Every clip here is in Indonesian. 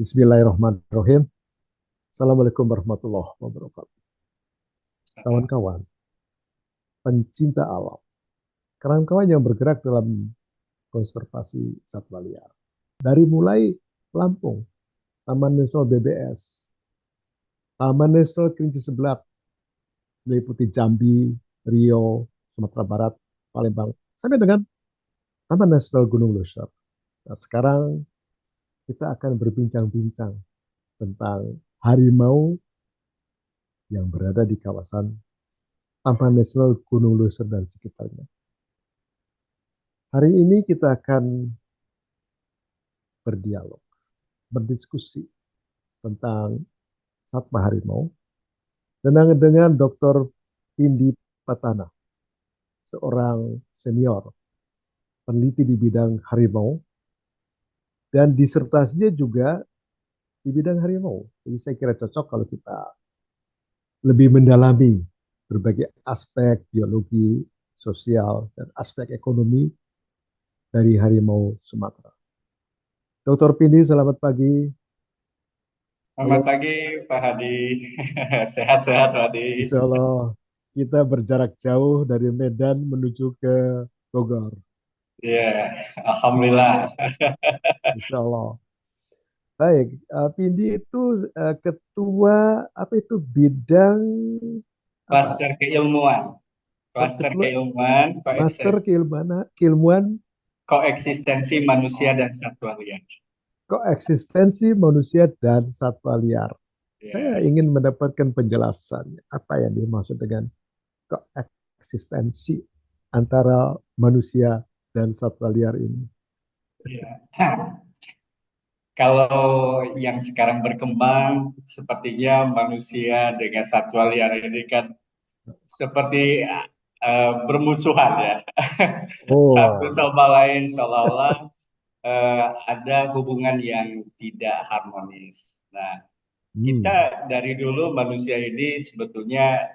Bismillahirrahmanirrahim. Assalamualaikum warahmatullahi wabarakatuh. Kawan-kawan, pencinta alam, kawan-kawan yang bergerak dalam konservasi satwa liar. Dari mulai Lampung, Taman Nasional BBS, Taman Nasional Kerinci Sebelat, meliputi Jambi, Riau, Sumatera Barat, Palembang, sampai dengan Taman Nasional Gunung Leuser. Nah, sekarang kita akan berbincang-bincang tentang harimau yang berada di kawasan Taman Nasional Gunung Leuser dan sekitarnya. Hari ini kita akan berdialog, berdiskusi tentang satwa harimau dengan Dr. Pindi Patana, seorang senior peneliti di bidang harimau dan disertasinya juga di bidang harimau. Jadi saya kira cocok kalau kita lebih mendalami berbagai aspek biologi, sosial, dan aspek ekonomi dari harimau Sumatera. Dr. Pindi, selamat pagi. Selamat Halo, pagi, Pak Hadi. Sehat-sehat, Pak Hadi. Insya Allah kita berjarak jauh dari Medan menuju ke Bogor. Iya, Alhamdulillah. Insya Allah. Baik, Pindi itu ketua apa itu bidang apa? Klaster keilmuan. Klaster Ketua keilmuan, Master keilmuan koeksistensi manusia dan satwa liar. koeksistensi manusia dan satwa liar. Saya Iya, ingin mendapatkan penjelasan apa yang dimaksud dengan koeksistensi antara manusia dan satwa liar ini. iya. Kalau yang sekarang berkembang, sepertinya manusia dengan satwa liar ini kan seperti bermusuhan ya. Satu Oh, sama lain seolah-olah ada hubungan yang tidak harmonis. Nah, hmm, kita dari dulu manusia ini sebetulnya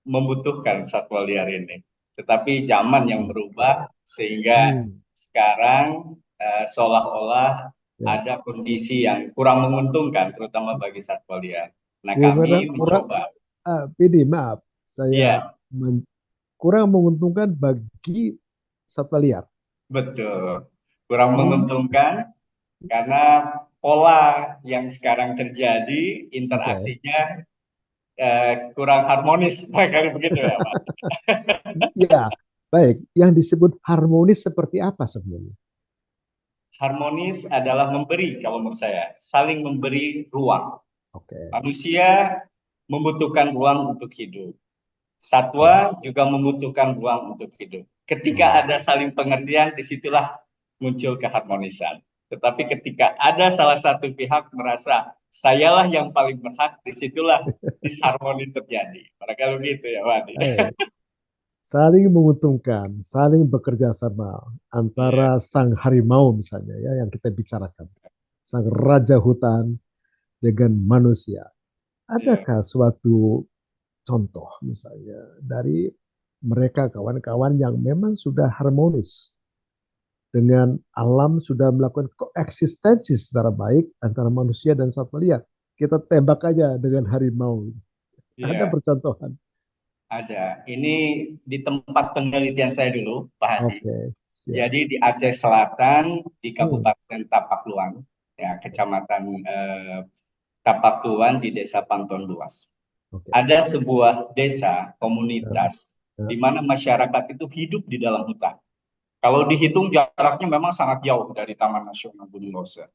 membutuhkan satwa liar ini. Tetapi zaman yang berubah oke. sehingga Hmm, sekarang seolah-olah ya. ada kondisi yang kurang menguntungkan terutama bagi satwa liar. Nah, Kurang, kami kurang, mencoba. PD, maaf, saya Iya, kurang menguntungkan bagi satwa liar. betul. Kurang Oh, menguntungkan karena pola yang sekarang terjadi oke. interaksinya kurang harmonis, kali begitu ya, Pak. Ya, baik. Yang disebut harmonis seperti apa sebenarnya? Harmonis adalah memberi, kalau menurut saya, saling memberi ruang. Oke. Manusia membutuhkan ruang untuk hidup. Ya. Satwa juga membutuhkan ruang untuk hidup. Ketika Hmm. ada saling pengertian, disitulah muncul keharmonisan. Tetapi ketika ada salah satu pihak merasa sayalah yang paling berhak, disitulah disharmoni terjadi. Barangkali begitu ya, Wadi. Baik. Saling menguntungkan, saling bekerja sama Iya, antara sang harimau misalnya ya yang kita bicarakan, sang raja hutan dengan manusia. iya, Adakah suatu contoh misalnya dari mereka kawan-kawan yang memang sudah harmonis dengan alam, sudah melakukan koeksistensi secara baik antara manusia dan satwa liar. Kita tembak aja dengan harimau. Ada iya. percontohan. Ada. Ini di tempat penelitian saya dulu, Pak Hadi. Oke, siap. Jadi di Aceh Selatan, di Hmm, Kabupaten Tapakluan, ya, Kecamatan Tapakluan di Desa Panton Luas. oke. Ada sebuah desa Ya, komunitas ya, di mana masyarakat itu hidup di dalam hutan. Kalau dihitung jaraknya memang sangat jauh dari Taman Nasional Gunung Leuser.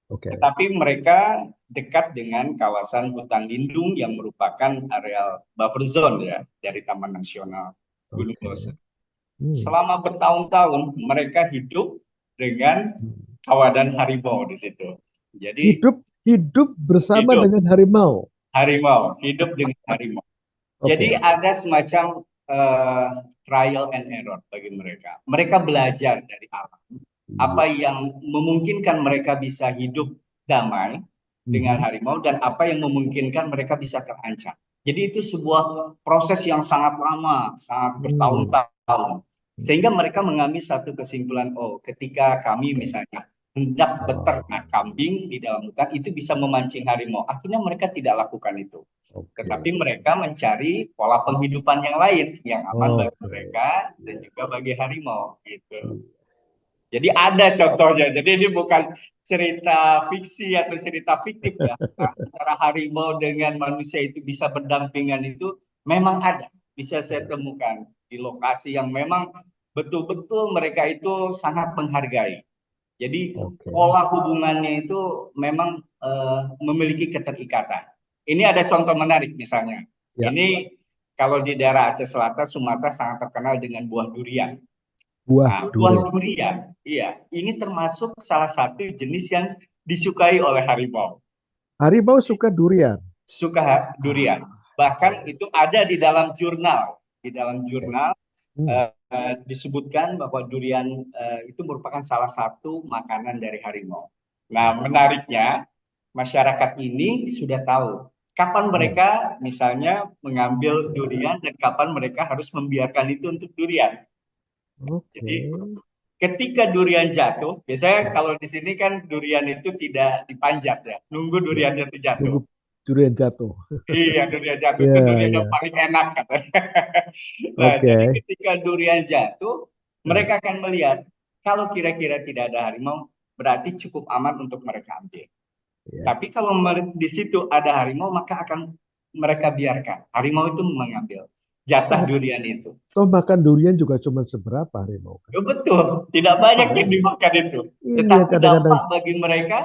oke. Tetapi mereka dekat dengan kawasan hutan lindung yang merupakan areal buffer zone ya dari Taman Nasional Gunung Oke. Leuser. Hmm. Selama bertahun-tahun mereka hidup dengan Hmm. kawanan harimau di situ. Jadi Hidup hidup bersama hidup dengan harimau. harimau, hidup dengan harimau. Jadi Oke. ada semacam trial and error bagi mereka. Mereka belajar dari alam. Apa Iya. yang memungkinkan mereka bisa hidup damai dengan Mhm. harimau dan apa yang memungkinkan mereka bisa terancam. Jadi itu sebuah proses yang sangat lama, sangat Hmm. bertahun-tahun. Sehingga mereka mengambil satu kesimpulan, oh ketika kami Oke. misalnya hendak Oh, beternak kambing di dalam hutan itu bisa memancing harimau. Akhirnya mereka tidak lakukan itu. oke. Tetapi mereka mencari pola penghidupan yang lain yang aman bagi Oke. mereka dan Iya. juga bagi harimau gitu. Iya. Jadi ada contohnya. Jadi ini bukan cerita fiksi atau cerita fiktif ya. Antara harimau dengan manusia itu bisa berdampingan itu memang ada. Bisa saya Iya. temukan di lokasi yang memang betul-betul mereka itu sangat menghargai. Jadi Oke. pola hubungannya itu memang memiliki keterikatan. Ini ada contoh menarik misalnya. Ya, Ini kalau di daerah Aceh Selatan, Sumatera sangat terkenal dengan buah durian. buah Nah, buah durian. durian, iya, ini termasuk salah satu jenis yang disukai oleh harimau. Harimau suka durian. Suka Ah, durian. oke. Bahkan itu ada di dalam jurnal. Di dalam Oke. jurnal Hmm. disebutkan bahwa durian itu merupakan salah satu makanan dari harimau. Nah, Hmm. menariknya masyarakat ini sudah tahu kapan Hmm. mereka misalnya mengambil Ya. durian dan kapan mereka harus membiarkan itu untuk durian. Oke. Jadi ketika durian jatuh, biasanya Ya. kalau di sini kan durian itu tidak dipanjat ya, nunggu Ya. durian itu jatuh. Nunggu durian jatuh. Iya, durian jatuh itu Ya, durian yang ya. paling enak katanya. Nah, jadi Oke. ketika durian jatuh, Ya. mereka akan melihat kalau kira-kira tidak ada harimau, berarti cukup aman untuk mereka ambil. Tapi Yes. kalau di situ ada harimau, maka akan mereka biarkan. Harimau itu mengambil jatah Toh, durian itu. toh makan durian juga cuma seberapa harimau kan? Ya, betul, tidak banyak yang Iya. dimakan itu. Ini yang Tetapi kadang-kadang dampak bagi mereka,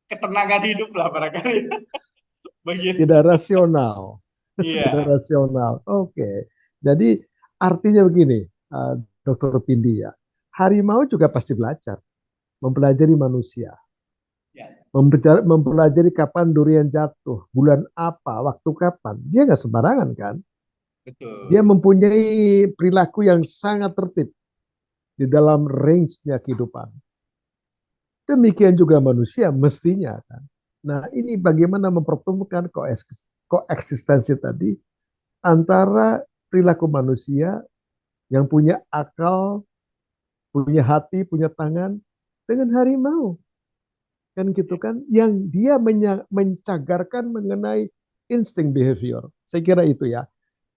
ketenangan hidup lah barangkali. Begitu. tidak rasional. Tidak Iya, rasional. Oke. Jadi artinya begini, eh, Dokter Pindi ya. Harimau juga pasti belajar, mempelajari manusia, ya, mempelajari kapan durian jatuh, bulan apa, waktu kapan. Dia nggak sembarangan kan? Dia betul. mempunyai perilaku yang sangat tertib di dalam range-nya kehidupan. Demikian juga manusia mestinya kan. Nah, ini bagaimana mempertemukan koeksistensi tadi antara perilaku manusia yang punya akal, punya hati, punya tangan dengan harimau. Kan gitu Ya, kan yang dia mencagarkan mengenai insting behavior. Saya kira itu ya.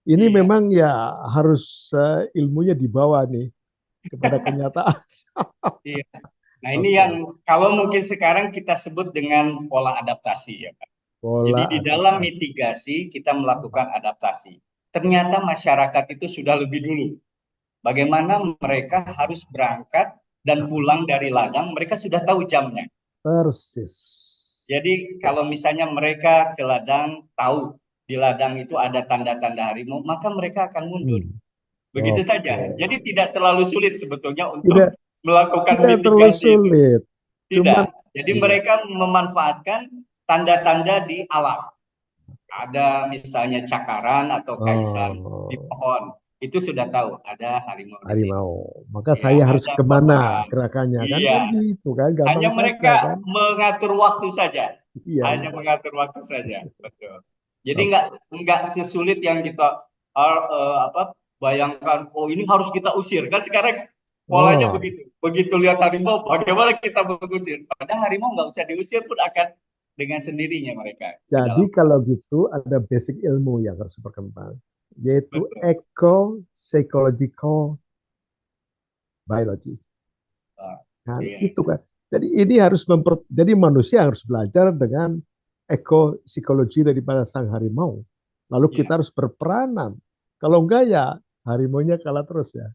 Ini iya, memang ya harus ilmunya dibawa nih kepada kenyataan. iya. Nah, ini yang Oke, kalau mungkin sekarang kita sebut dengan pola adaptasi ya, Pak. Jadi pola di dalam adaptasi. mitigasi kita melakukan adaptasi. Ternyata masyarakat itu sudah lebih dulu. Bagaimana mereka harus berangkat dan pulang dari ladang, mereka sudah tahu jamnya. Persis. Jadi kalau Persis. misalnya mereka ke ladang tahu di ladang itu ada tanda-tanda harimau, maka mereka akan mundur. Hmm. Begitu Oke. saja. Jadi tidak terlalu sulit sebetulnya Tidak untuk melakukan tidak terlalu mitigasi itu. sulit. Tidak. Cuman Jadi iya. mereka memanfaatkan tanda-tanda di alam. Ada misalnya cakaran atau kaisan di Oh, pohon. Itu sudah tahu ada harimau di situ. harimau. Maka Ya, saya harus ada kemana kotoran. gerakannya kan? Iya, Kan gitu kan? Gampang hanya saja mereka kan? mengatur waktu saja. Iya, Hanya iya. mengatur waktu saja, betul. Jadi Oke. nggak sesulit yang kita apa bayangkan. Oh, ini harus kita usir. Kan sekarang polanya Oh, begitu. Begitu lihat harimau, bagaimana kita mengusir? Padahal harimau nggak usah diusir pun akan dengan sendirinya mereka ke jadi dalam. kalau gitu ada basic ilmu yang harus berkembang, yaitu Betul. eco-psychological biology. Ah, Kan iya, itu kan. Jadi ini harus jadi manusia harus belajar dengan ekopsikologi daripada sang harimau. Lalu iya. kita harus berperanan. Kalau enggak ya harimaunya kalah terus ya.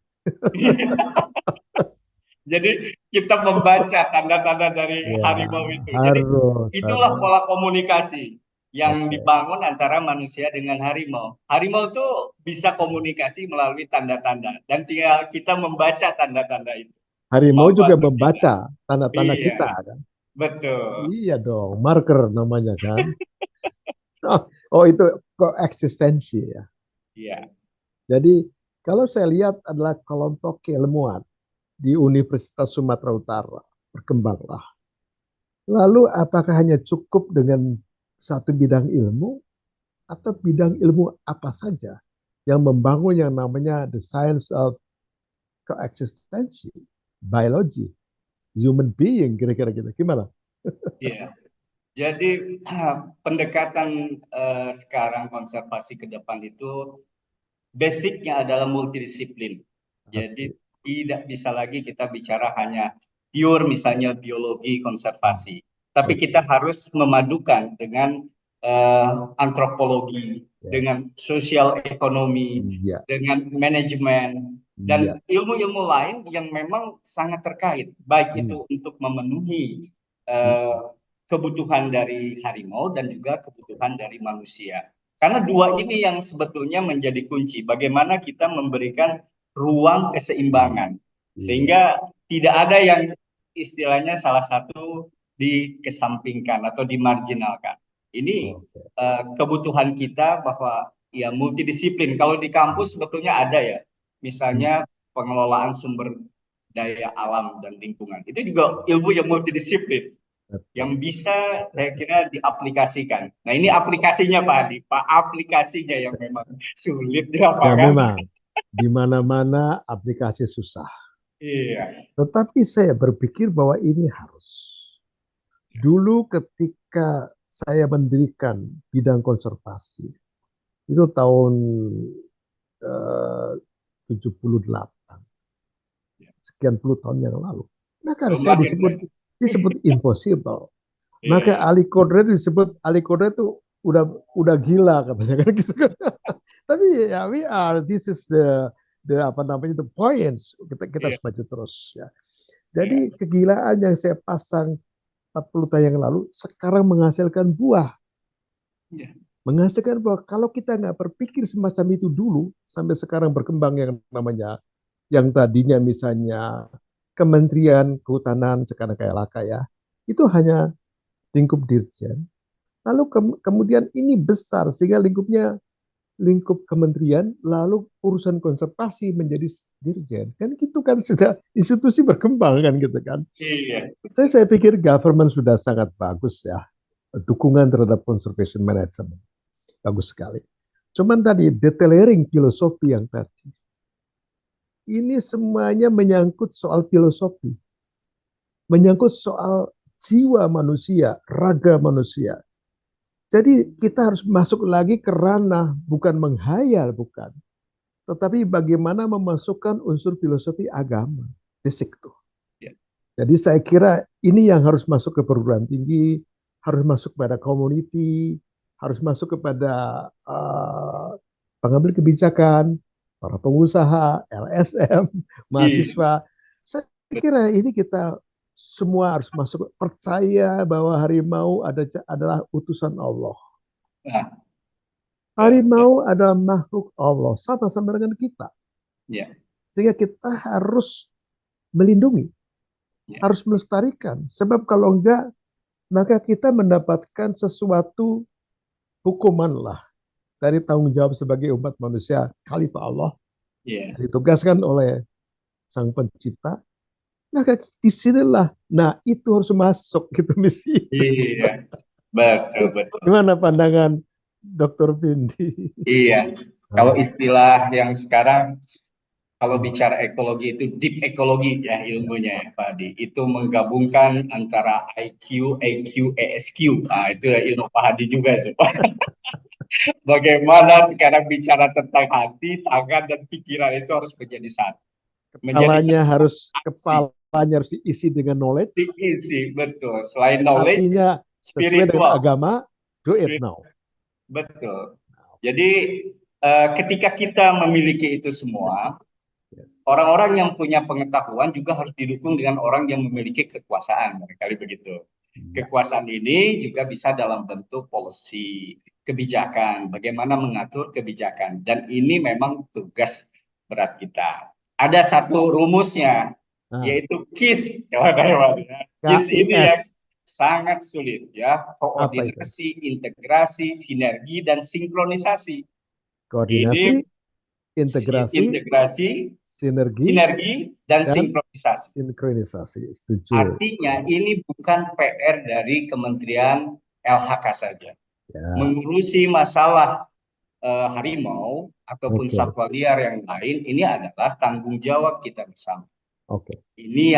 Jadi kita membaca tanda-tanda dari Ya, harimau itu. Jadi harus itulah harus. pola komunikasi yang Oke. dibangun antara manusia dengan harimau. Harimau itu bisa komunikasi melalui tanda-tanda dan tinggal kita membaca tanda-tanda itu. Harimau Kemampuan juga untuk kita. membaca tanda-tanda Iya, kita kan. betul. Iya dong, marker namanya kan. Oh, oh itu koeksistensi ya. Iya, Jadi kalau saya lihat adalah kelompok keilmuan di Universitas Sumatera Utara berkembanglah. Lalu apakah hanya cukup dengan satu bidang ilmu atau bidang ilmu apa saja yang membangun yang namanya the science of coexistency, biology. human being kira-kira gitu. Gimana? Iya. Jadi pendekatan sekarang konservasi ke depan itu basicnya adalah multidisiplin. Jadi Pasti. tidak bisa lagi kita bicara hanya pure misalnya biologi Hmm. konservasi, tapi kita Oke. harus memadukan dengan antropologi, Ya. dengan sosial ekonomi, Iya. dengan manajemen Iya. dan ilmu-ilmu lain yang memang sangat terkait, baik Hmm. itu untuk memenuhi Hmm. eh, kebutuhan dari harimau dan juga kebutuhan dari manusia. Karena dua ini yang sebetulnya menjadi kunci. Bagaimana kita memberikan ruang keseimbangan. Iya. Sehingga tidak ada yang istilahnya salah satu dikesampingkan atau dimarginalkan. Ini Oke. kebutuhan kita bahwa ya multidisiplin. Kalau di kampus sebetulnya ada ya. Hmm. Misalnya pengelolaan sumber daya alam dan lingkungan. Itu juga ilmu yang multidisiplin yang Betul. bisa saya kira diaplikasikan. Nah ini aplikasinya Pak Adi, Pak aplikasinya yang memang sulit di Ya lapangan. memang di mana-mana aplikasi susah. Iya, Tetapi saya berpikir bahwa ini harus. Dulu ketika saya mendirikan bidang konservasi, itu tahun 78, sekian puluh tahun yang lalu. Maka belum saya lahir disebut saya. disebut impossible. Iya, Maka iya, Ali Kodrat disebut Ali Kodrat itu udah gila katanya kan gitu kan. Tapi ya we are, this is the apa namanya, the points, kita iya, harus maju terus ya. iya, Jadi kegilaan yang saya pasang 40 tahun yang lalu sekarang menghasilkan buah. iya, Menghasilkan buah. Kalau kita nggak berpikir semacam itu dulu, sampai sekarang berkembang yang namanya, yang tadinya misalnya Kementerian Kehutanan, sekarang kayak Laka ya, itu hanya lingkup dirjen. Lalu kemudian ini besar sehingga lingkup kementerian, lalu urusan konservasi menjadi dirjen. Kan gitu kan, sudah institusi berkembang kan gitu kan. iya, Saya pikir government sudah sangat bagus ya. Dukungan terhadap conservation management bagus sekali. Cuman tadi detailing filosofi yang tadi, ini semuanya menyangkut soal filosofi, menyangkut soal jiwa manusia, raga manusia. Jadi kita harus masuk lagi ke ranah bukan menghayal, bukan, tetapi bagaimana memasukkan unsur filosofi agama di situ. iya, Jadi saya kira ini yang harus masuk ke perguruan tinggi, harus masuk pada community, harus masuk kepada pengambil kebijakan, para pengusaha, LSM, iya, mahasiswa. Saya kira ini kita semua harus masuk, percaya bahwa harimau adalah utusan Allah. nah, betul, Harimau adalah makhluk Allah, sama-sama dengan kita. iya, Sehingga kita harus melindungi, iya, harus melestarikan. Sebab kalau enggak, maka kita mendapatkan sesuatu hukuman lah dari tanggung jawab sebagai umat manusia, khalifah Allah, iya, ditugaskan oleh Sang Pencipta. Maka disinilah, nah itu harus masuk gitu misi. iya, betul, betul. Gimana pandangan Dokter Vindi? Iya, kalau Ah, istilah yang sekarang kalau hmm, bicara ekologi itu deep ekologi ya ya, ilmunya ya Pak Hadi. Itu menggabungkan antara IQ, EQ, ESQ. Nah itu ya ilmu Pak Hadi juga itu Pak. Bagaimana sekarang bicara tentang hati, tangan, dan pikiran itu harus menjadi satu. Menjadi kepalanya sebuah harus aksi. kepalanya harus diisi dengan knowledge, Diisi, betul. Selain knowledge, hatinya sesuai dengan spiritual. agama, do it Spirit, now. betul. Jadi ketika kita memiliki itu semua, Yes. orang-orang yang punya pengetahuan juga harus didukung dengan orang yang memiliki kekuasaan, barangkali begitu. Ya, Kekuasaan ini juga bisa dalam bentuk policy, kebijakan, bagaimana mengatur kebijakan. Dan ini memang tugas berat kita. Ada satu rumusnya, nah, yaitu KISS. Kawan-kawan, ya. KISS ini yang KIS sangat sulit ya, apa itu? koordinasi, integrasi, sinergi, dan sinkronisasi. Koordinasi, Ini integrasi, integrasi, sinergi, sinergi, dan dan sinkronisasi. sinkronisasi. Setuju. Artinya ini bukan PR dari Kementerian LHK saja. Ya, Mengurusi masalah harimau ataupun oke, satwa liar yang lain ini adalah tanggung jawab kita bersama. oke. Ini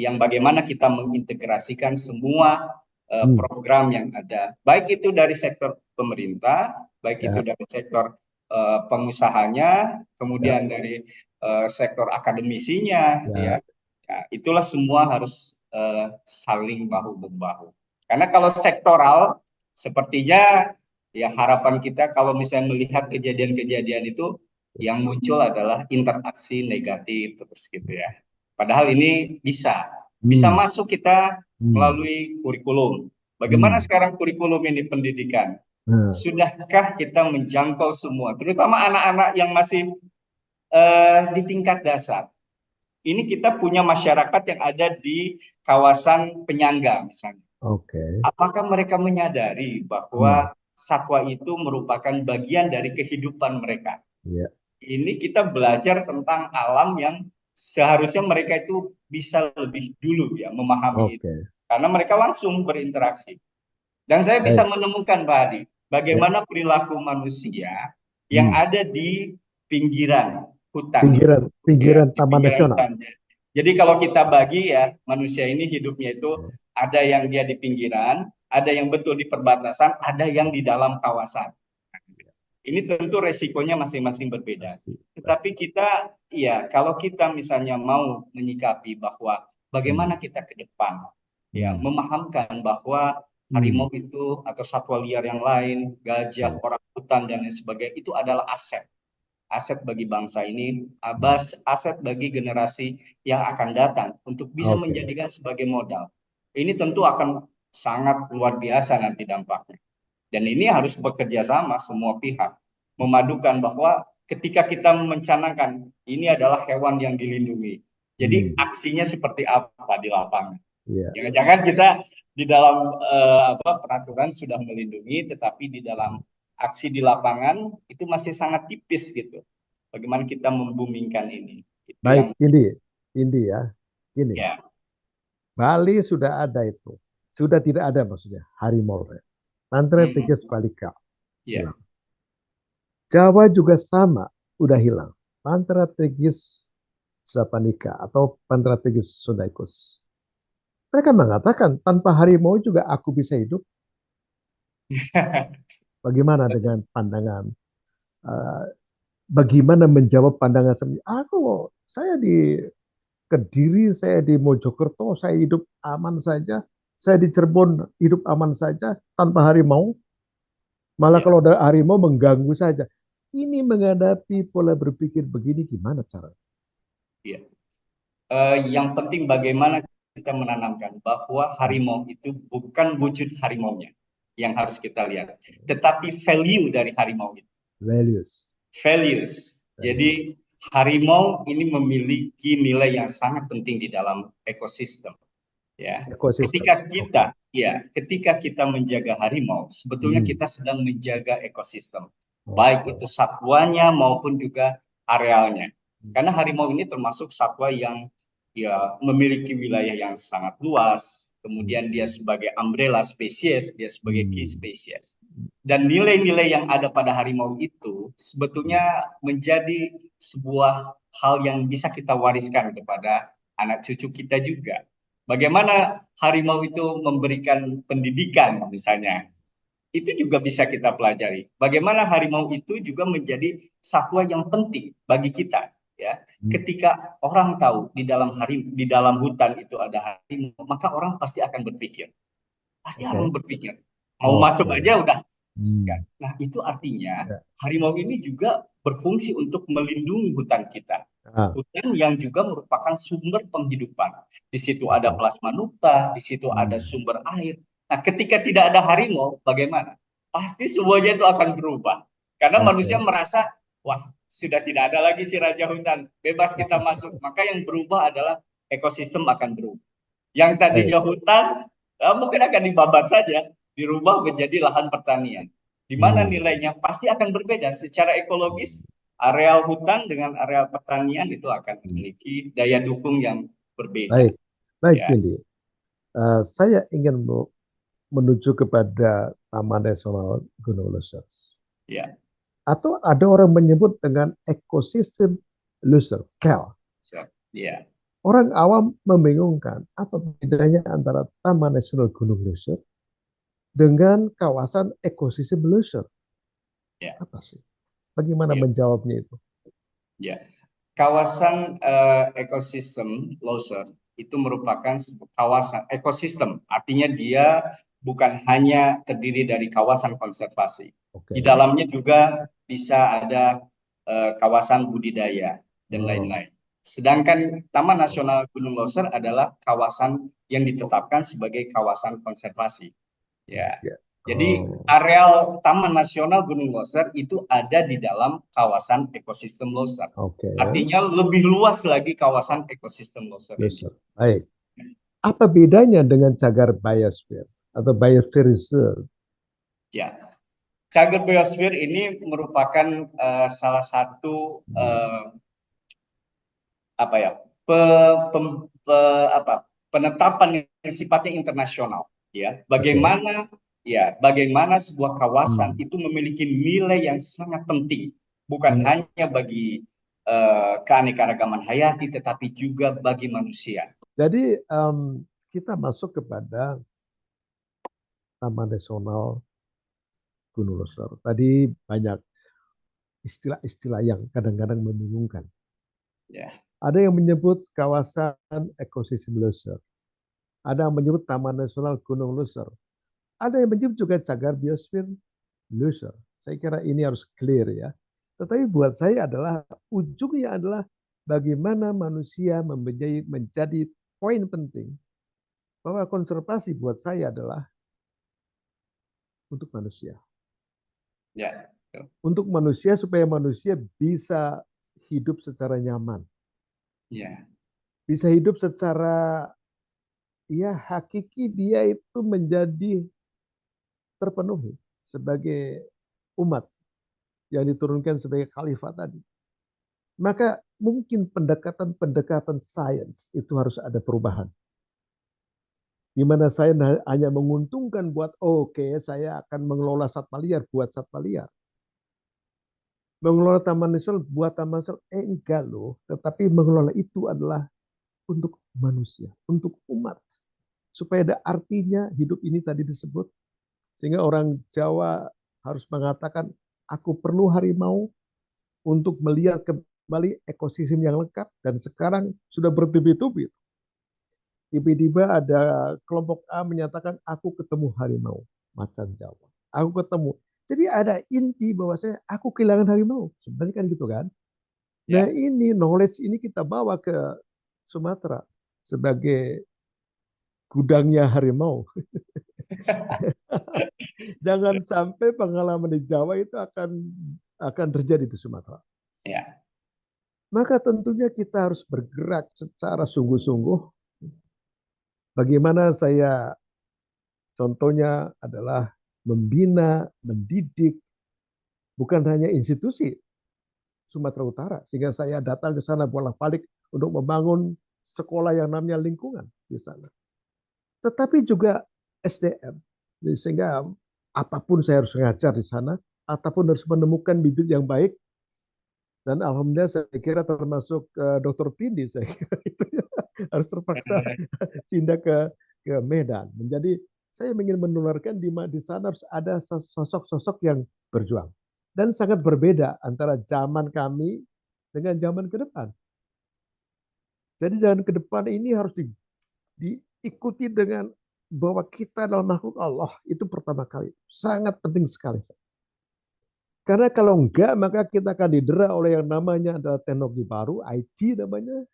yang bagaimana kita mengintegrasikan semua program yang ada, baik itu dari sektor pemerintah, baik itu dari sektor pengusahanya, kemudian dari sektor akademisinya, ya. Nah, itulah semua harus saling bahu-membahu. Karena kalau sektoral, sepertinya ya harapan kita kalau misalnya melihat kejadian-kejadian itu yang muncul adalah interaksi negatif terus gitu ya. Padahal ini bisa masuk kita melalui kurikulum. Bagaimana sekarang kurikulum ini pendidikan? Sudahkah kita menjangkau semua, terutama anak-anak yang masih di tingkat dasar? Ini kita punya masyarakat yang ada di kawasan penyangga misalnya. Apakah mereka menyadari bahwa satwa itu merupakan bagian dari kehidupan mereka? Ini kita belajar tentang alam yang seharusnya mereka itu bisa lebih dulu ya memahami itu. Karena mereka langsung berinteraksi. Dan saya bisa menemukan Pak Hadi, bagaimana perilaku manusia yang ada di pinggiran hutan. Pinggiran Taman Nasional. Jadi kalau kita bagi ya, manusia ini hidupnya itu ada yang dia di pinggiran, ada yang betul di perbatasan, ada yang di dalam kawasan. Ini tentu resikonya masing-masing berbeda. Tetapi kita, ya kalau kita misalnya mau menyikapi bahwa bagaimana kita ke depan, ya memahamkan bahwa harimau itu atau satwa liar yang lain, gajah, orang hutan dan lain sebagainya itu adalah aset. Aset bagi bangsa ini, aset bagi generasi yang akan datang untuk bisa menjadikan sebagai modal. Ini tentu akan sangat luar biasa nanti dampaknya. Dan ini harus bekerja sama semua pihak, memadukan bahwa ketika kita mencanangkan ini adalah hewan yang dilindungi. Jadi aksinya seperti apa di lapangan? Jangan-jangan kita di dalam peraturan sudah melindungi, tetapi di dalam aksi di lapangan itu masih sangat tipis gitu. Bagaimana kita membumingkan ini? Itu baik, Indi ya, ini Bali sudah ada itu, sudah tidak ada maksudnya harimau. Panthera-tigris palica hilang. Jawa juga sama, udah hilang. Panthera-tigris japonica atau Panthera-tigris sudaicus. Mereka mengatakan tanpa harimau juga aku bisa hidup. Bagaimana dengan pandangan? Bagaimana menjawab pandangan sendiri? Saya di Kediri, saya di Mojokerto, saya hidup aman saja. Saya di Cirebon hidup aman saja tanpa harimau. Malah kalau ada harimau mengganggu saja. Ini menghadapi pola berpikir begini gimana cara? Yang penting bagaimana kita menanamkan bahwa harimau itu bukan wujud harimaunya yang harus kita lihat, tetapi value dari harimau itu. Values. Jadi harimau ini memiliki nilai yang sangat penting di dalam ekosistem. Ya. Ketika kita menjaga harimau, sebetulnya kita sedang menjaga ekosistem, baik itu satwanya maupun juga arealnya. Karena harimau ini termasuk satwa yang memiliki wilayah yang sangat luas, kemudian dia sebagai umbrella spesies, dia sebagai key spesies. Dan nilai-nilai yang ada pada harimau itu sebetulnya menjadi sebuah hal yang bisa kita wariskan kepada anak cucu kita juga. Bagaimana harimau itu memberikan pendidikan misalnya, itu juga bisa kita pelajari. Bagaimana harimau itu juga menjadi satwa yang penting bagi kita. Ya, ketika orang tahu di dalam hutan itu ada harimau, maka orang pasti akan berpikir, mau masuk aja udah. Nah, itu artinya harimau ini juga berfungsi untuk melindungi hutan kita. Hutan yang juga merupakan sumber penghidupan. Di situ ada plasmanuta, di situ ada sumber air. Nah, ketika tidak ada harimau, bagaimana? Pasti semuanya itu akan berubah. Karena manusia merasa, wah, sudah tidak ada lagi si raja hutan, bebas kita masuk. Maka yang berubah adalah ekosistem akan berubah. Yang tadinya hutan, mungkin akan dibabat saja, dirubah menjadi lahan pertanian. Di mana nilainya pasti akan berbeda secara ekologis. Areal hutan dengan areal pertanian itu akan memiliki daya dukung yang berbeda. Baik, Pindi. Saya ingin menuju kepada Taman Nasional Gunung Leuser. Atau ada orang menyebut dengan ekosistem Leuser, KEL. Orang awam membingungkan apa bedanya antara Taman Nasional Gunung Leuser dengan kawasan ekosistem Leuser. Ya, Apa sih? Bagaimana ya, menjawabnya itu? ya. Kawasan ekosistem Loser itu merupakan sebuah kawasan ekosistem, artinya dia bukan hanya terdiri dari kawasan konservasi. Di Oke. dalamnya juga bisa ada kawasan budidaya dan Oh, lain-lain. Sedangkan Taman oh, Nasional Gunung Loser adalah kawasan yang ditetapkan sebagai kawasan konservasi. Ya. ya. Jadi Oh, areal Taman Nasional Gunung Loser itu ada di dalam kawasan ekosistem Loser. oke. Artinya lebih luas lagi kawasan ekosistem Loser ini. Leuser. Baik. Apa bedanya dengan cagar biosphere atau biosphere reserve? Ya, cagar biosfer ini merupakan salah satu Hmm, apa ya pe, pem- apa penetapan yang sifatnya internasional. Ya, oke. bagaimana sebuah kawasan Hmm. itu memiliki nilai yang sangat penting, bukan Ya. hanya bagi keanekaragaman hayati, tetapi juga bagi manusia. Jadi kita masuk kepada Taman Nasional Gunung Leuser. Tadi banyak istilah-istilah yang kadang-kadang membingungkan. Ya, Ada yang menyebut kawasan ekosistem Leuser. Ada yang menyebut Taman Nasional Gunung Leuser. Ada yang menyebut juga cagar biosfer Leuser. Saya kira ini harus clear ya. Tetapi buat saya adalah ujungnya adalah bagaimana manusia menjadi poin penting bahwa konservasi buat saya adalah untuk manusia. ya, Untuk manusia supaya manusia bisa hidup secara nyaman. ya, Bisa hidup secara ya hakiki dia itu menjadi terpenuhi sebagai umat yang diturunkan sebagai khalifah tadi. Maka mungkin pendekatan-pendekatan sains itu harus ada perubahan. Di mana saya hanya menguntungkan buat oke, saya akan mengelola satwa liar buat satwa liar. Mengelola taman nasional buat taman nasional, enggak loh. Tetapi mengelola itu adalah untuk manusia, untuk umat. Supaya ada artinya hidup ini tadi disebut. Sehingga orang Jawa harus mengatakan, aku perlu harimau untuk melihat kembali ekosistem yang lengkap. Dan sekarang sudah bertubi-tubi. Tiba-tiba ada kelompok A menyatakan, aku ketemu harimau macan Jawa. Aku ketemu. Jadi ada inti bahwa saya aku kehilangan harimau. Sebenarnya kan gitu kan. Nah ya, ini knowledge ini kita bawa ke Sumatera sebagai gudangnya harimau. Jangan sampai pengalaman di Jawa itu akan terjadi di Sumatera. ya, Maka tentunya kita harus bergerak secara sungguh-sungguh. Bagaimana saya contohnya adalah membina, mendidik, bukan hanya institusi Sumatera Utara. Sehingga saya datang ke sana bolak-balik untuk membangun sekolah yang namanya lingkungan di sana. Tetapi juga SDM. Sehingga apapun saya harus mengajar di sana, ataupun harus menemukan bibit yang baik. Dan alhamdulillah saya kira termasuk Dr. Pindi, saya kira itu ya, harus terpaksa pindah ke Medan. Menjadi saya ingin menularkan di sana harus ada sosok-sosok yang berjuang. Dan sangat berbeda antara zaman kami dengan zaman ke depan. Jadi zaman ke depan ini harus diikuti dengan bahwa kita adalah makhluk Allah. Itu pertama kali. Sangat penting sekali. Karena kalau enggak, maka kita akan didera oleh yang namanya adalah teknologi baru, IT namanya,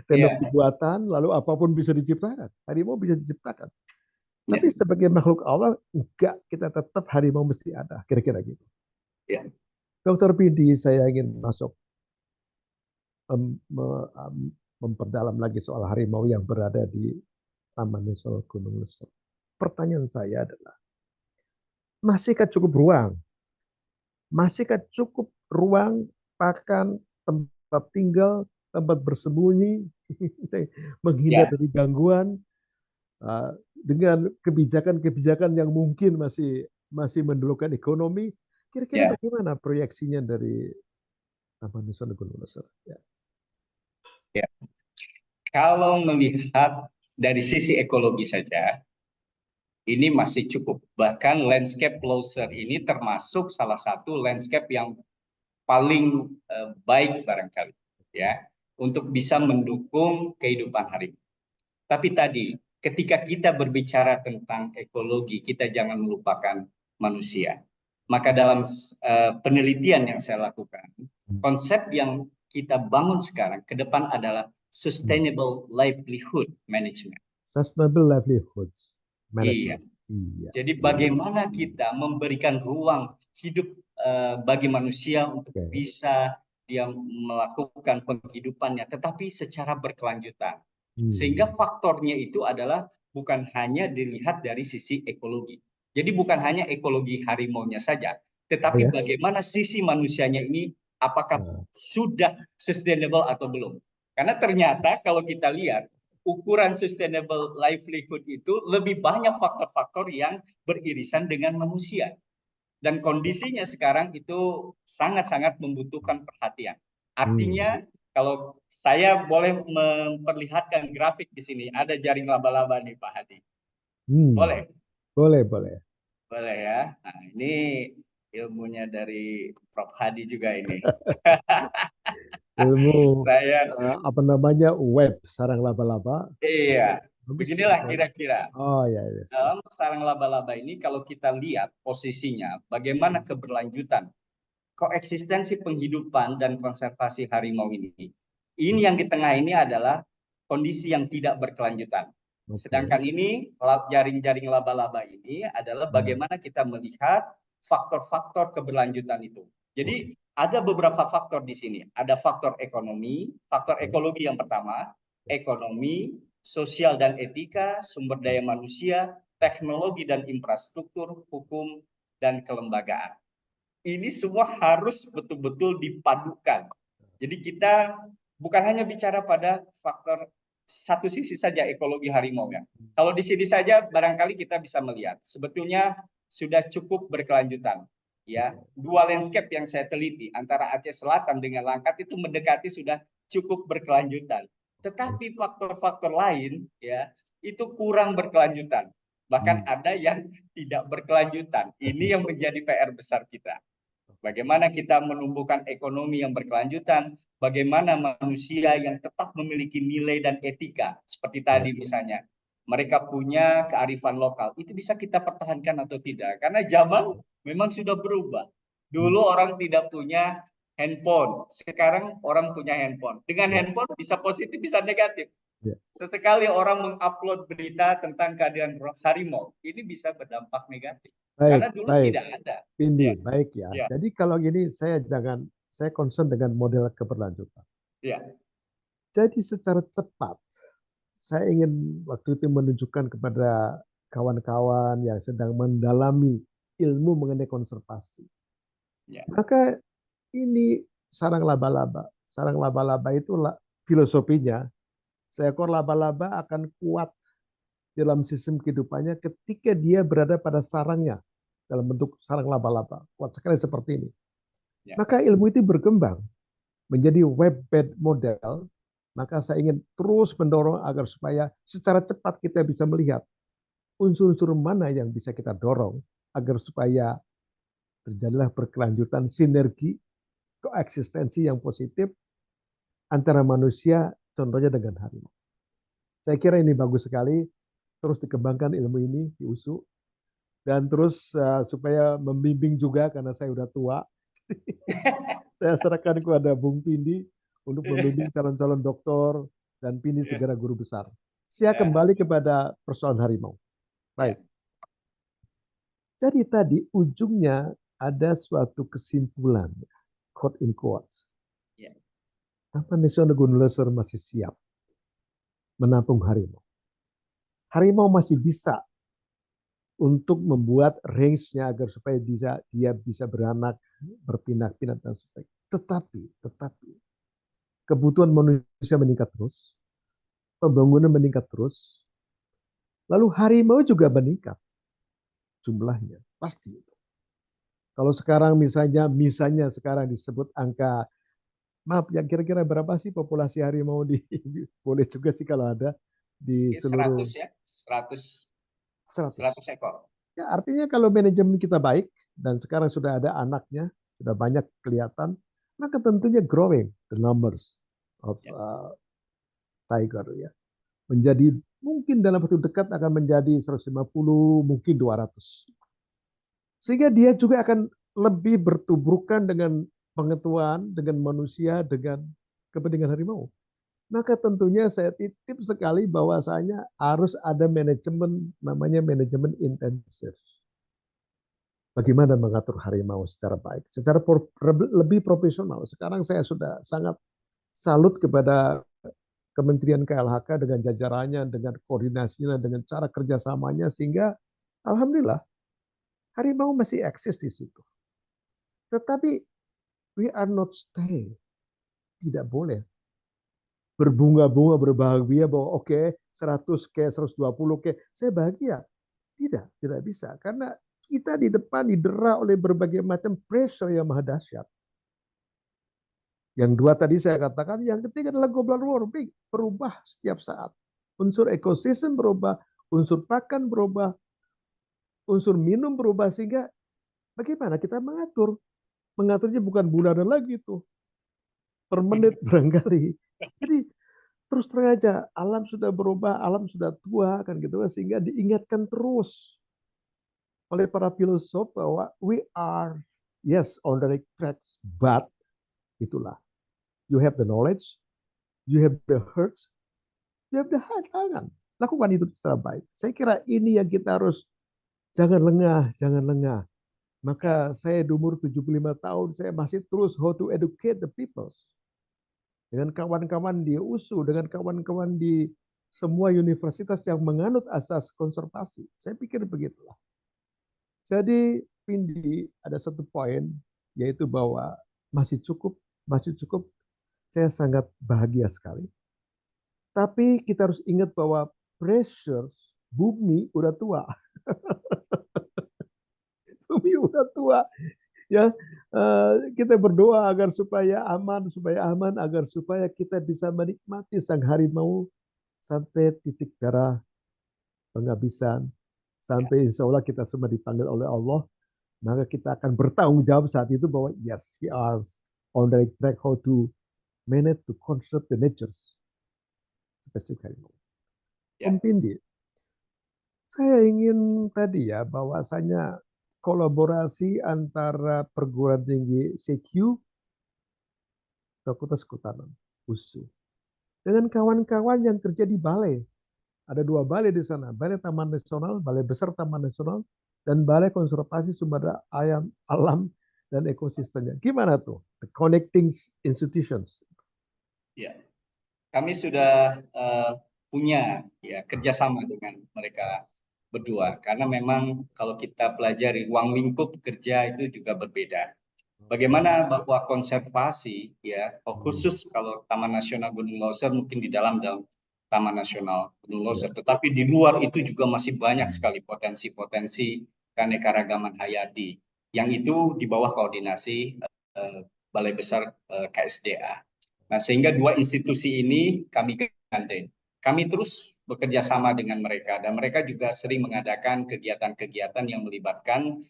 teknologi ya, buatan, lalu apapun bisa diciptakan. Harimau bisa diciptakan. ya, Tapi sebagai makhluk Allah, enggak, kita tetap harimau mesti ada. Kira-kira gitu. ya, Dokter Pidi, saya ingin masuk memperdalam lagi soal harimau yang berada di Taman Nasional Gunung Leuser. Pertanyaan saya adalah, masihkah cukup ruang? Masihkah cukup ruang, pakan, tempat tinggal, tempat bersembunyi, menghindar ya, dari gangguan, dengan kebijakan-kebijakan yang mungkin masih mendulukan ekonomi? Kira-kira ya. bagaimana proyeksinya dari Taman Nasional Gunung Leuser? Ya. Ya. Kalau melihat dari sisi ekologi saja, ini masih cukup. Bahkan landscape closer ini termasuk salah satu landscape yang paling baik barangkali, ya, untuk bisa mendukung kehidupan harimau. Tapi tadi, ketika kita berbicara tentang ekologi, kita jangan melupakan manusia. Maka dalam penelitian yang saya lakukan, konsep yang kita bangun sekarang ke depan adalah sustainable livelihood management. Sustainable livelihoods Iya. management. Iya, Jadi iya. bagaimana kita memberikan ruang hidup bagi manusia untuk Oke. bisa dia melakukan penghidupannya, tetapi secara berkelanjutan. Sehingga Hmm. faktornya itu adalah bukan hanya dilihat dari sisi ekologi. Jadi bukan hanya ekologi harimaunya saja, Oh tetapi ya. bagaimana sisi manusianya ini apakah Nah, sudah sustainable atau belum. Karena ternyata kalau kita lihat ukuran sustainable livelihood itu lebih banyak faktor-faktor yang beririsan dengan manusia. Dan kondisinya sekarang itu sangat-sangat membutuhkan perhatian. hmm. Artinya, kalau saya boleh memperlihatkan grafik di sini, ada jaring laba-laba nih Pak Hadi. Hmm. Boleh? Boleh, boleh. Boleh ya. Nah, ini ilmunya dari Prof. Hadi juga ini. Ilmu Saya, apa namanya, web sarang laba-laba. iya, Bagus. beginilah Oke. kira-kira. Oh ya, ya. Dalam sarang laba-laba ini kalau kita lihat posisinya, bagaimana keberlanjutan, koeksistensi penghidupan dan konservasi harimau ini. Ini yang di tengah ini adalah kondisi yang tidak berkelanjutan. Oke. Sedangkan ini jaring-jaring laba-laba ini adalah Hmm. bagaimana kita melihat faktor-faktor keberlanjutan itu. Oke. Jadi ada beberapa faktor di sini. Ada faktor ekonomi, faktor Oke. ekologi yang pertama, Yes. ekonomi, sosial dan etika, sumber daya manusia, teknologi dan infrastruktur, hukum, dan kelembagaan. Ini semua harus betul-betul dipadukan. Jadi kita bukan hanya bicara pada faktor satu sisi saja ekologi harimau ya. Kalau di sini saja barangkali kita bisa melihat sebetulnya sudah cukup berkelanjutan. Ya, Oke. dua landscape yang saya teliti antara Aceh Selatan dengan Langkat itu mendekati sudah cukup berkelanjutan. Oke. Tetapi faktor-faktor lain ya itu kurang berkelanjutan. Bahkan Hmm. ada yang tidak berkelanjutan. Ini yang menjadi PR besar kita. Bagaimana kita menumbuhkan ekonomi yang berkelanjutan, bagaimana manusia yang tetap memiliki nilai dan etika, seperti Ya. tadi misalnya, mereka punya kearifan lokal, itu bisa kita pertahankan atau tidak. Karena zaman memang sudah berubah. Hmm. Dulu orang tidak punya handphone, sekarang orang punya handphone. Dengan Ya. handphone bisa positif, bisa negatif. Ya. Sesekali orang mengupload berita tentang keadaan harimau, ini bisa berdampak negatif. Baik, Karena dulu baik. tidak ada. Ini Ya, baik ya. ya, Jadi kalau gini saya concern dengan model keberlanjutan. ya. Jadi secara cepat saya ingin waktu itu menunjukkan kepada kawan-kawan yang sedang mendalami ilmu mengenai konservasi. Ya, Maka ini sarang laba-laba. Sarang laba-laba itu filosofinya seekor laba-laba akan kuat dalam sistem kehidupannya ketika dia berada pada sarangnya dalam bentuk sarang laba-laba. Kuat sekali seperti ini. ya, Maka ilmu itu berkembang menjadi web-based model. Maka saya ingin terus mendorong agar supaya secara cepat kita bisa melihat unsur-unsur mana yang bisa kita dorong agar supaya terjadilah berkelanjutan sinergi koeksistensi yang positif antara manusia contohnya dengan harimau. Saya kira ini bagus sekali, terus dikembangkan ilmu ini di USU dan terus supaya membimbing juga karena saya sudah tua. Saya serahkan kepada Bung Pindi untuk membimbing calon-calon doktor dan Pindi ya, segera guru besar. Saya ya, kembali kepada persoalan harimau. ya, Baik. Jadi tadi ujungnya ada suatu kesimpulan, quote in quotes. ya, Apa National Gunung Lesser masih siap menampung harimau? Harimau masih bisa untuk membuat range-nya agar supaya dia bisa beranak, berpindah-pindah dan sebagainya. Tetapi kebutuhan manusia meningkat terus, pembangunan meningkat terus, lalu harimau juga meningkat jumlahnya, pasti. Kalau sekarang misalnya sekarang disebut angka maaf, yang kira-kira berapa sih populasi harimau boleh juga sih kalau ada di Ya, seluruh 100 ya, 100 100. 100 ekor. Ya, artinya kalau manajemen kita baik dan sekarang sudah ada anaknya, sudah banyak kelihatan, maka tentunya growing the numbers of Ya. tiger ya. Menjadi mungkin dalam waktu dekat akan menjadi 150, mungkin 200. Sehingga dia juga akan lebih bertubrukan dengan pengetahuan, dengan manusia, dengan kepentingan harimau. Maka tentunya saya titip sekali bahwasanya harus ada manajemen, namanya manajemen intensif. Bagaimana mengatur harimau secara baik, secara lebih profesional. Sekarang saya sudah sangat salut kepada Kementerian KLHK dengan jajarannya, dengan koordinasinya, dengan cara kerjasamanya, sehingga alhamdulillah harimau masih eksis di situ. Tetapi we are not stay. Tidak boleh berbunga-bunga, berbahagia bahwa oke, 100 ke 120 ke, saya bahagia. Tidak bisa. Karena kita di depan didera oleh berbagai macam pressure yang maha dahsyat. Yang dua tadi saya katakan, yang ketiga adalah global warming, berubah setiap saat. Unsur ekosistem berubah, unsur pakan berubah, unsur minum berubah, sehingga bagaimana kita mengatur? Mengaturnya bukan bulanan lagi tuh, per menit barangkali. Jadi terus terang aja, alam sudah berubah, alam sudah tua kan gitu, sehingga diingatkan terus oleh para filosof bahwa we are yes on the right track, but itulah you have the knowledge, you have the hearts, you have the heart, tangan. Lakukan itu secara baik. Saya kira ini yang kita harus jangan lengah, jangan lengah. Maka saya di umur 75 tahun, saya masih terus how to educate the people. Dengan kawan-kawan di USU, dengan kawan-kawan di semua universitas yang menganut asas konservasi. Saya pikir begitulah. Jadi Pindi ada satu poin, yaitu bahwa masih cukup, masih cukup. Saya sangat bahagia sekali. Tapi kita harus ingat bahwa pressures bumi udah tua. Bumi udah tua. Ya, kita berdoa supaya aman, agar supaya kita bisa menikmati sang harimau sampai titik darah penghabisan, sampai insya Allah kita semua dipanggil oleh Allah, maka kita akan bertanggung jawab saat itu bahwa yes, we are on the right track how to manage to conserve the natures, spesifik harimau. Om Ya. Pindi, saya ingin tadi ya bahwasanya kolaborasi antara perguruan tinggi CQ, Fakultas Kehutanan, USU, dengan kawan-kawan yang kerja di balai. Ada dua balai di sana, Balai Taman Nasional, Balai Besar Taman Nasional, dan Balai Konservasi Sumber Daya Alam dan Ekosistemnya. Gimana tuh? The connecting institutions. Ya. Kami sudah punya ya kerjasama dengan mereka berdua karena memang kalau kita pelajari ruang lingkup kerja itu juga berbeda. Bagaimana bahwa konservasi ya khusus kalau Taman Nasional Gunung Leuser mungkin di dalam Taman Nasional Gunung Leuser, tetapi di luar itu juga masih banyak sekali potensi-potensi keanekaragaman hayati yang itu di bawah koordinasi Balai Besar KSDA. Nah, sehingga dua institusi ini kami gandeng. Kami terus bekerja sama dengan mereka dan mereka juga sering mengadakan kegiatan-kegiatan yang melibatkan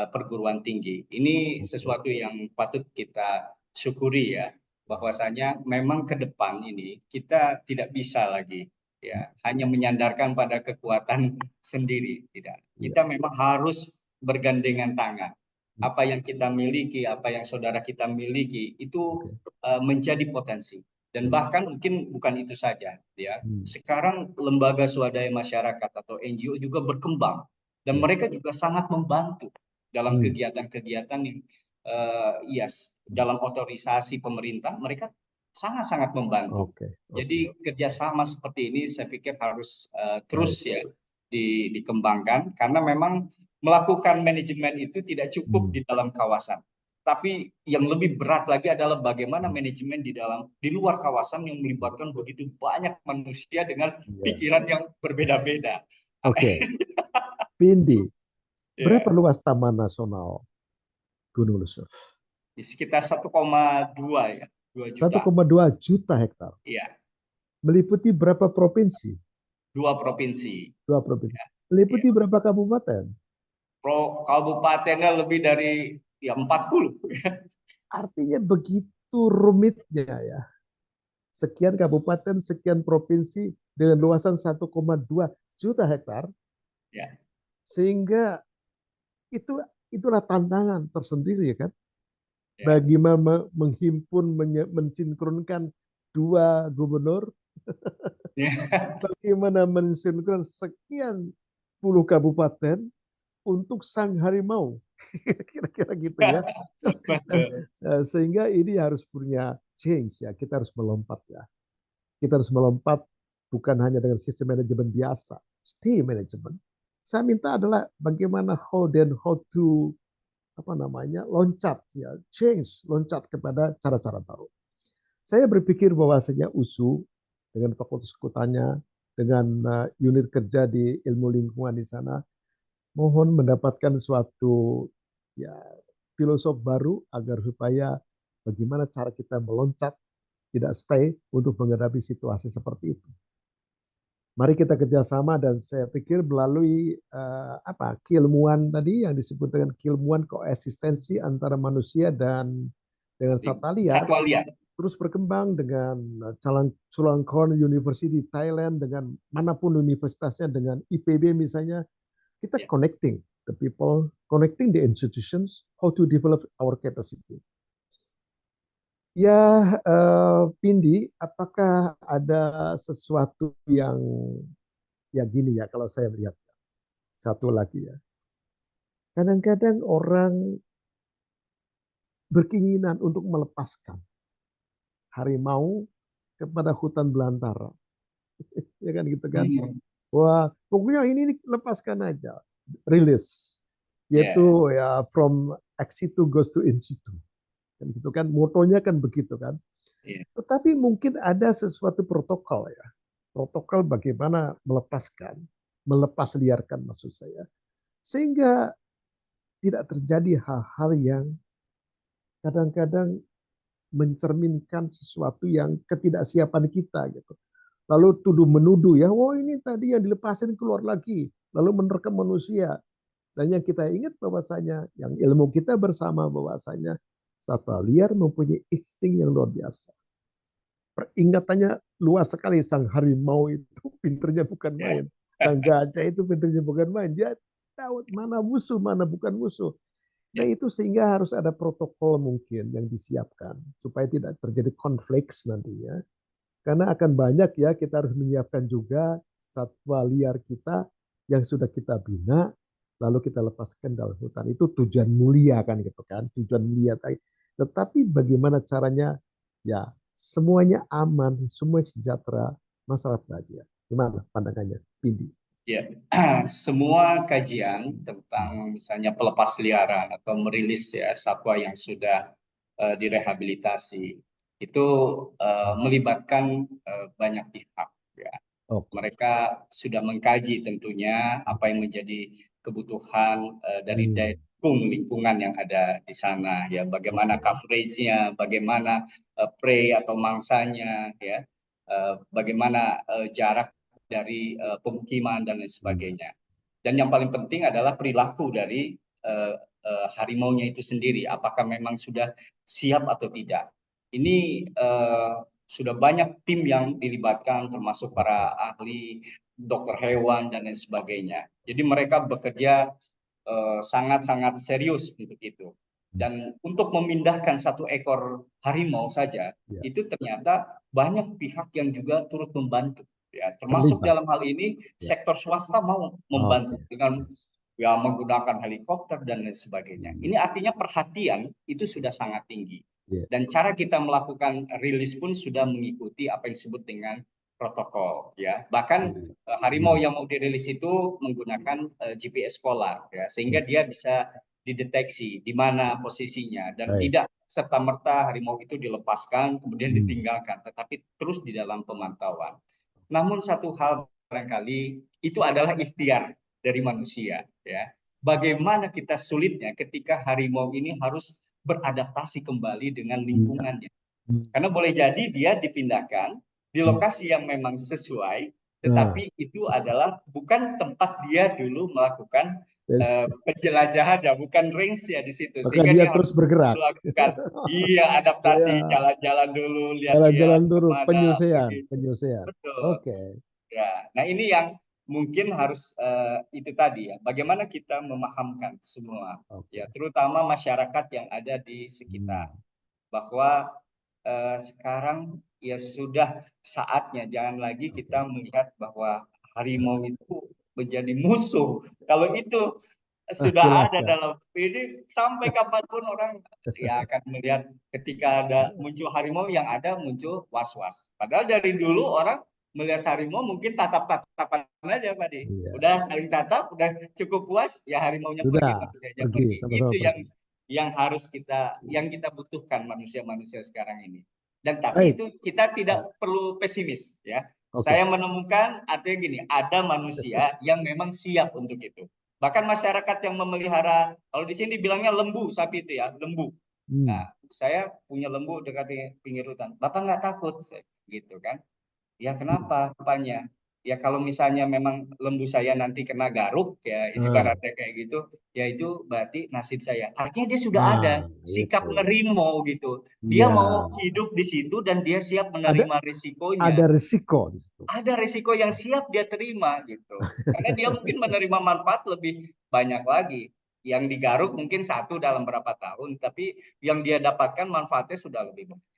perguruan tinggi. Ini sesuatu yang patut kita syukuri ya, bahwasanya memang ke depan ini kita tidak bisa lagi ya hanya menyandarkan pada kekuatan sendiri, tidak. Kita memang harus bergandengan tangan. Apa yang kita miliki, apa yang saudara kita miliki itu menjadi potensi. Dan bahkan mungkin bukan itu saja ya. Sekarang lembaga swadaya masyarakat atau NGO juga berkembang dan mereka juga sangat membantu dalam kegiatan-kegiatan yang yes, dalam otorisasi pemerintah mereka sangat-sangat membantu. Jadi kerjasama seperti ini saya pikir harus terus ya dikembangkan karena memang melakukan manajemen itu tidak cukup di dalam kawasan. Tapi yang lebih berat lagi adalah bagaimana manajemen di luar kawasan yang melibatkan begitu banyak manusia dengan pikiran yang berbeda-beda. Oke. Pindi, berapa Ya, luas Taman Nasional Gunung Leuser? di sekitar 1,2 ya. 2 satu juta. koma dua juta hektar. Iya, Meliputi berapa provinsi? 2 provinsi. Dua provinsi. Ya. Meliputi berapa kabupaten? Kabupatennya lebih dari ya 40. Artinya begitu rumitnya ya. Sekian kabupaten, sekian provinsi dengan luasan 1,2 juta hektar, Ya, sehingga itu itulah tantangan tersendiri ya kan, ya. bagaimana menghimpun mensinkronkan dua gubernur, bagaimana mensinkronkan sekian puluh kabupaten untuk sang harimau, kira-kira gitu ya. Betul. Sehingga ini harus punya change ya, kita harus melompat ya, kita harus melompat bukan hanya dengan sistem manajemen biasa, stay management. Saya minta adalah bagaimana how to apa namanya loncat ya, change, loncat kepada cara-cara baru. Saya berpikir bahwasanya USU dengan fakultas kehutanan, dengan unit kerja di ilmu lingkungan di sana, mohon mendapatkan suatu ya filosof baru agar supaya bagaimana cara kita meloncat, tidak stay untuk menghadapi situasi seperti itu. Mari kita kerjasama dan saya pikir melalui apa keilmuan tadi yang disebut dengan keilmuan koeksistensi antara manusia dan dengan satwa liar Satwa liar. terus berkembang dengan Chulalongkorn University Thailand dengan manapun universitasnya dengan IPB misalnya kita Ya. connecting the people, connecting the institutions, how to develop our capacity. Ya, Pindi, apakah ada sesuatu yang ya gini ya kalau saya melihat satu lagi ya. Kadang-kadang orang berkeinginan untuk melepaskan harimau kepada hutan belantara. Ya kan gitu kan. Hmm. Wah, pokoknya ini lepaskan aja. Rilis. Ya. Yaitu ya from ex situ goes to in situ. Kan gitu kan. Motonya kan begitu kan. Ya. Tetapi mungkin ada sesuatu protokol ya. Protokol bagaimana melepaskan, melepas liarkan maksud saya. Sehingga tidak terjadi hal-hal yang kadang-kadang mencerminkan sesuatu yang ketidaksiapan kita gitu. Lalu tuduh menuduh ya, oh ini tadi yang dilepasin keluar lagi, lalu menerkam manusia. Dan yang kita ingat bahwasanya, yang ilmu kita bersama bahwasanya satwa liar mempunyai insting yang luar biasa. Peringatannya luas sekali, sang harimau itu pinternya bukan Ya. main. Sang gajah itu pinternya bukan main. Dia tahu mana musuh, mana bukan musuh. Nah Ya. itu sehingga harus ada protokol mungkin yang disiapkan supaya tidak terjadi konflik nantinya. Karena akan banyak ya kita harus menyiapkan juga satwa liar kita yang sudah kita bina lalu kita lepaskan dalam hutan. Itu tujuan mulia kan gitu kan, tujuan mulia. Tetapi bagaimana caranya ya semuanya aman, semua sejahtera, masyarakat bahagia. Gimana pandangannya, Pindi? Ya, semua kajian tentang misalnya pelepas liaran atau merilis ya satwa yang sudah direhabilitasi itu melibatkan banyak pihak. Ya. Oke. Mereka sudah mengkaji tentunya apa yang menjadi kebutuhan dari Hmm. lingkungan yang ada di sana. Ya, bagaimana Oke. coveragenya, bagaimana prey atau mangsanya, ya, bagaimana jarak dari pemukiman dan lain Iya. sebagainya. Dan yang paling penting adalah perilaku dari harimaunya itu sendiri. Apakah memang sudah siap atau tidak? Ini sudah banyak tim yang dilibatkan, termasuk Oke. para ahli, dokter hewan dan lain sebagainya. Jadi mereka bekerja sangat-sangat serius untuk itu. Hmm. Dan untuk memindahkan satu ekor harimau saja, Ya. itu ternyata banyak pihak yang juga turut membantu. Ya, termasuk Terlibat. dalam hal ini Ya. sektor swasta mau membantu Oke. dengan Yes. ya menggunakan helikopter dan lain sebagainya. Ini Iya. artinya perhatian itu sudah sangat tinggi. Iya. Dan cara kita melakukan rilis pun sudah mengikuti apa yang disebut dengan protokol. Ya, bahkan Iya. harimau Hmm. yang mau dirilis itu menggunakan GPS collar, ya, sehingga Yes. dia bisa dideteksi di mana posisinya dan Baik. tidak serta merta harimau itu dilepaskan kemudian Hmm. ditinggalkan, tetapi terus di dalam pemantauan. Namun satu hal barangkali itu adalah ikhtiar dari manusia, ya. Bagaimana kita sulitnya ketika harimau ini harus beradaptasi kembali dengan Iya. lingkungannya. Karena boleh jadi dia dipindahkan di lokasi yang memang sesuai, tetapi itu adalah bukan tempat dia dulu melakukan penjelajahan, ya, bukan range ya di situ. Maka Sehingga dia dia terus harus bergerak. melakukan adaptasi, Ya, jalan-jalan dulu, jalan-jalan lihat-lihat dulu, kemana penyusian, begitu. penyusian. Betul. Oke. Ya, nah ini yang mungkin harus itu tadi ya. Bagaimana kita memahamkan semua, ya, terutama masyarakat yang ada di sekitar, bahwa sekarang ya sudah saatnya, jangan lagi kita melihat bahwa harimau itu menjadi musuh. Kalau itu sudah ada Celaka. dalam ini, sampai kapanpun orang ya akan melihat ketika ada muncul harimau, yang ada muncul was-was. Padahal dari dulu orang melihat harimau mungkin tatap-tatapan aja, Pak Di. Iya. Udah saling tatap, udah cukup puas, ya harimaunya pergi, Sudah, manusianya pergi, pergi. sama-sama Itu pergi. yang harus yang kita butuhkan manusia-manusia sekarang ini. Dan tapi Baik. itu kita tidak perlu pesimis, ya. Oke. Saya menemukan artinya gini, ada manusia yang memang siap untuk itu. Bahkan masyarakat yang memelihara, kalau di sini bilangnya lembu, sapi itu ya, lembu. Nah, saya punya lembu dekat pinggir hutan. Bapak nggak takut, gitu kan? Ya kenapa? Apanya? Ya kalau misalnya memang lembu saya nanti kena garuk, ya ibaratnya kayak gitu, ya itu berarti nasib saya. Artinya dia sudah ada sikap Itu. menerima gitu. Dia Iya. mau hidup di situ dan dia siap Ada menerima risikonya. ada risiko di situ. Ada risiko yang siap dia terima gitu. Karena dia mungkin menerima manfaat lebih banyak lagi. Yang digaruk mungkin satu dalam berapa tahun, tapi yang dia dapatkan manfaatnya sudah lebih banyak.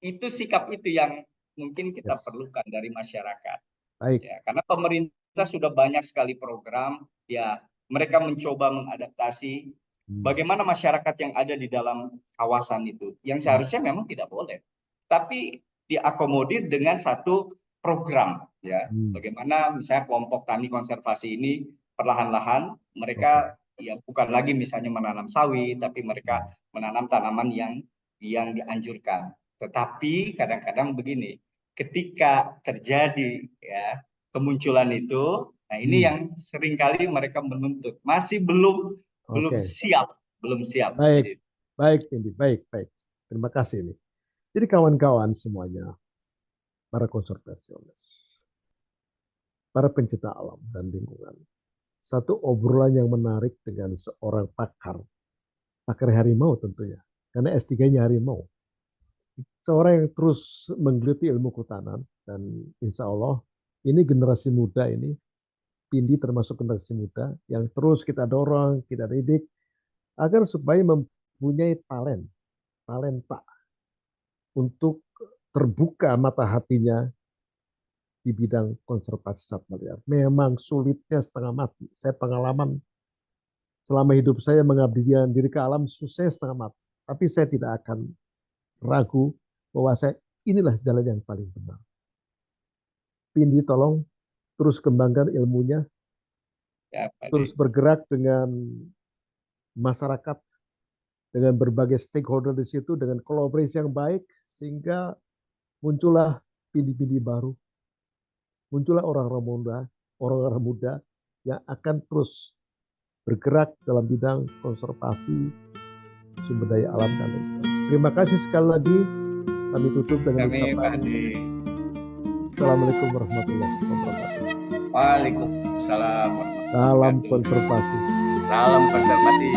Itu sikap itu yang mungkin kita Yes. perlukan dari masyarakat. Baik. Ya, karena pemerintah sudah banyak sekali program, ya mereka mencoba mengadaptasi bagaimana masyarakat yang ada di dalam kawasan itu, yang seharusnya memang tidak boleh, tapi diakomodir dengan satu program, ya. Bagaimana misalnya kelompok tani konservasi ini perlahan-lahan mereka ya bukan lagi misalnya menanam sawit, tapi mereka menanam tanaman yang dianjurkan. Tetapi kadang-kadang begini, ketika terjadi ya kemunculan itu, nah ini yang seringkali mereka menuntut masih belum Oke. siap, belum siap. Baik, baik, Cindy, baik, baik. Terima kasih nih. Jadi kawan-kawan semuanya, para konservasionis, para pencinta alam dan lingkungan, satu obrolan yang menarik dengan seorang pakar harimau tentunya, karena S3-nya harimau. Seorang yang terus menggeluti ilmu kehutanan, dan insya Allah ini generasi muda ini, Pindi termasuk generasi muda yang terus kita dorong, kita didik agar supaya mempunyai talenta untuk terbuka mata hatinya di bidang konservasi satwa liar. Memang sulitnya setengah mati. Saya pengalaman selama hidup saya mengabdi diri ke alam, susah setengah mati. Tapi saya tidak akan ragu bahwa inilah jalan yang paling benar. Pindi tolong terus kembangkan ilmunya, terus bergerak dengan masyarakat, dengan berbagai stakeholder di situ, dengan kolaborasi yang baik, sehingga muncullah pindi-pindi baru, muncullah orang-orang muda yang akan terus bergerak dalam bidang konservasi sumber daya alam dan lingkungan. Terima kasih sekali lagi. Kami tutup dengan ucapan Assalamualaikum warahmatullahi wabarakatuh. Waalaikumsalam warahmatullahi wabarakatuh. Salam konservasi. Salam konservasi.